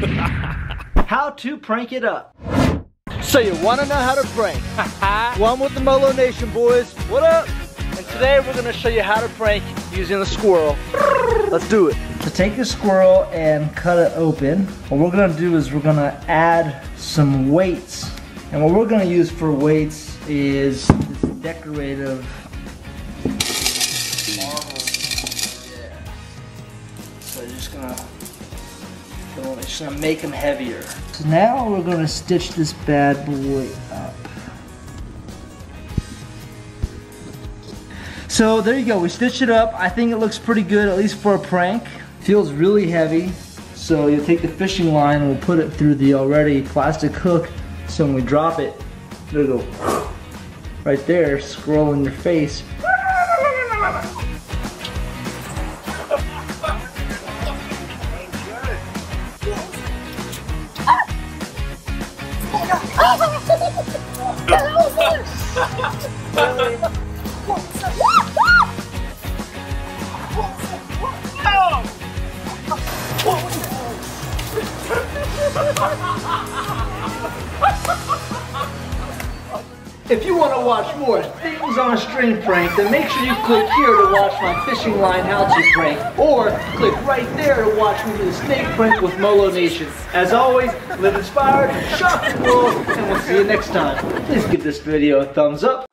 How to prank it up. So you want to know how to prank? One with the Molo Nation boys. What up? And today we're going to show you how to prank using the squirrel. Let's do it. So take the squirrel and cut it open. What we're going to do is we're going to add some weights. And what we're going to use for weights is this decorative marble. Yeah. So just gonna make them heavier. So now we're gonna stitch this bad boy up. So there you go, we stitched it up. I think it looks pretty good, at least for a prank. Feels really heavy. So you'll take the fishing line and we'll put it through the already plastic hook. So when we drop it, it'll go right there, squirrel in your face. If you want to watch more things on a string prank, then make sure you click here to watch my fishing line how-to prank, or click right there to watch me do the snake prank with Molo Nation. As always, live inspired, shop the world, and we'll see you next time. Please give this video a thumbs up.